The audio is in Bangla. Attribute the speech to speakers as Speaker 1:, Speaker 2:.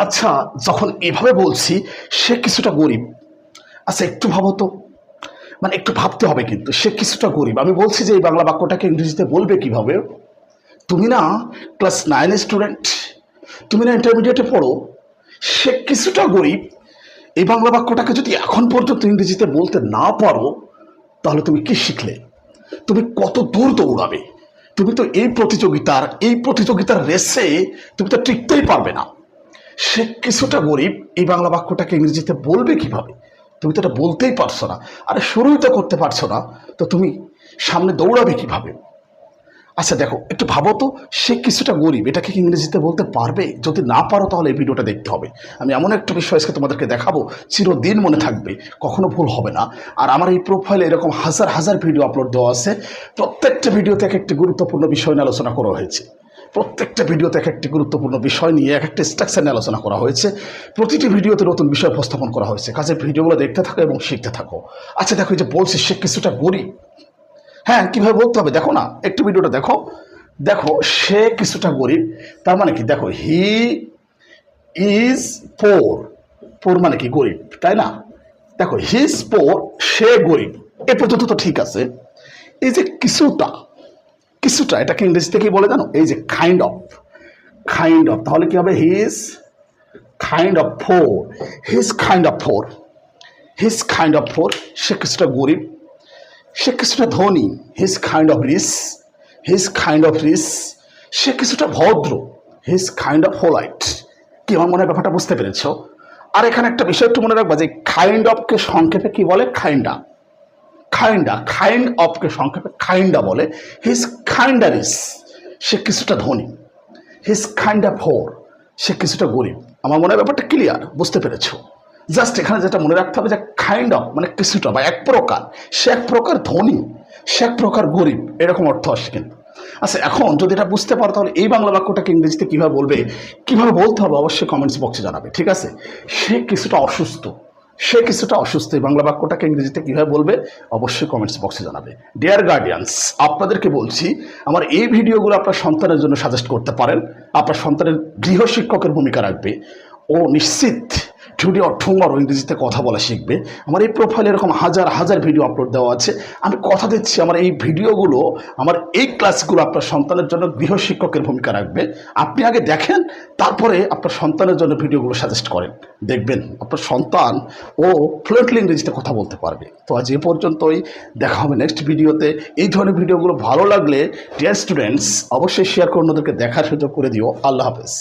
Speaker 1: আচ্ছা, যখন এভাবে বলছি সে কিছুটা গরিব, আচ্ছা একটু ভাবো তো, মানে একটু ভাবতে হবে, কিন্তু সে কিছুটা গরিব আমি বলছি যে এই বাংলা বাক্যটাকে ইংরেজিতে বলবে কিভাবে? তুমি না ক্লাস 9 স্টুডেন্ট, তুমি না ইন্টারমিডিয়েটে পড়ো, সে কিছুটা গরিব, এই বাংলা বাক্যটাকে যদি এখন পর্যন্ত ইংরেজিতে বলতে না পারো, তাহলে তুমি কি শিখলে? তুমি কত দূর দৌড়াবে? তুমি তো এই প্রতিযোগিতার রেসে তুমি তো টিকতেই পারবে না। সে কিছুটা গরিব, এই বাংলা বাক্যটাকে ইংরেজিতে বলবে কিভাবে? তুমি তো এটা বলতেই পারছো না, আরে শুরুই তো করতে পারছো না, তো তুমি সামনে দৌড়াবে কিভাবে? আচ্ছা দেখো, একটু ভাবো তো, সে কিছুটা গরিব এটাকে কি ইংরেজিতে বলতে পারবে? যদি না পারো তাহলে এই ভিডিওটা দেখতে হবে। আমি এমন একটা বিষয় আজকে তোমাদেরকে দেখাবো, চিরদিন মনে থাকবে, কখনো ভুল হবে না। আর আমার এই প্রোফাইলে এরকম হাজার হাজার ভিডিও আপলোড দেওয়া আছে, প্রত্যেকটা ভিডিওতে এক একটি গুরুত্বপূর্ণ বিষয় নিয়ে আলোচনা করা হয়েছে। প্রত্যেকটা ভিডিওতে এক একটি গুরুত্বপূর্ণ বিষয় নিয়ে এক একটা স্ট্রাকচার নিয়ে আলোচনা করা হয়েছে। প্রতিটি ভিডিওতে নতুন বিষয় উপস্থাপন করা হয়েছে। কাজে ভিডিওগুলো দেখতে থাকো এবং শিখতে থাকো। আচ্ছা দেখো, এই যে বলছি সে কিছুটা গরিব, হ্যাঁ কিভাবে বলতে হবে দেখো না, একটু ভিডিওটা দেখো। দেখো, সে কিছুটা গরিব, তার মানে কি? দেখো, হি ইজ পোর। পোর মানে কি? গরিব, তাই না? দেখো, হি ইজ পোর, সে গরিব, এ পর্যন্ত তো ঠিক আছে। এই যে কিছুটা, কিছুটা এটাকে ইংরেজিতে কি বলে জানো? এই যে কাইন্ড অফ, কাইন্ড অফ, তাহলে কি হবে? He is kind of poor, he is kind of poor, he is kind of poor, সে কিছুটা গরিব, সে কিছুটা ধনী, he's kind of rich, he's kind of rich, সে কিছুটা ভদ্র, হিজ কাইন্ড অফ হোলাইট। কি আমার মনে হয় ব্যাপারটা বুঝতে পেরেছ? আর এখানে একটা বিষয় একটু মনে রাখবা যে কাইন্ড অফকে সংক্ষেপে কি বলে? খাইন্ডা। খাইন্ডা, কাইন্ড অফকে সংক্ষেপে খাইন্ডা বলে। হিজ কাইন্ডা রিচ, সে কিছুটা ধনী, হিজ কাইন্ডা পোর, সে কিছুটা গরিব। আমার মনে হয় ব্যাপারটা ক্লিয়ার, বুঝতে পেরেছো? জাস্ট এখানে যেটা মনে রাখতে হবে যে কাইন্ড অফ মানে কিছুটা বা এক প্রকার, সে এক প্রকার ধনী, সে এক প্রকার গরিব, এরকম অর্থ আসে কিন্তু। আচ্ছা এখন যদি এটা বুঝতে পারো তাহলে এই বাংলা বাক্যটাকে ইংরেজিতে কীভাবে বলবে, কীভাবে বলতে হবে অবশ্যই কমেন্টস বক্সে জানাবে, ঠিক আছে? সে কিছুটা অসুস্থ, সে কিছুটা অসুস্থ, এই বাংলা বাক্যটাকে ইংরেজিতে কীভাবে বলবে অবশ্যই কমেন্টস বক্সে জানাবে। ডিয়ার গার্ডিয়ানস, আপনাদেরকে বলছি আমার এই ভিডিওগুলো আপনার সন্তানের জন্য সাজেস্ট করতে পারেন। আপনার সন্তানের গৃহশিক্ষকের ভূমিকা রাখবে, ও নিশ্চিত টুডে অর টুমরো ইংরেজিতে কথা বলা শিখবে। আমার এই প্রোফাইলে এরকম হাজার হাজার ভিডিও আপলোড দেওয়া আছে। আমি কথা দিচ্ছি আমার এই ভিডিওগুলো, আমার এই ক্লাসগুলো আপনার সন্তানের জন্য গৃহশিক্ষকের ভূমিকা রাখবে। আপনি আগে দেখেন, তারপরে আপনার সন্তানের জন্য ভিডিওগুলো সাজেস্ট করেন, দেখবেন আপনার সন্তান ও ফ্লুয়েন্টলি ইংরেজিতে কথা বলতে পারবে। তো আজ এ পর্যন্তই, দেখা হবে নেক্সট ভিডিওতে। এই ধরনের ভিডিওগুলো ভালো লাগলে ডিয়ার স্টুডেন্টস অবশ্যই শেয়ার করে অন্যদেরকে দেখার সুযোগ করে দিও। আল্লাহ হাফেজ।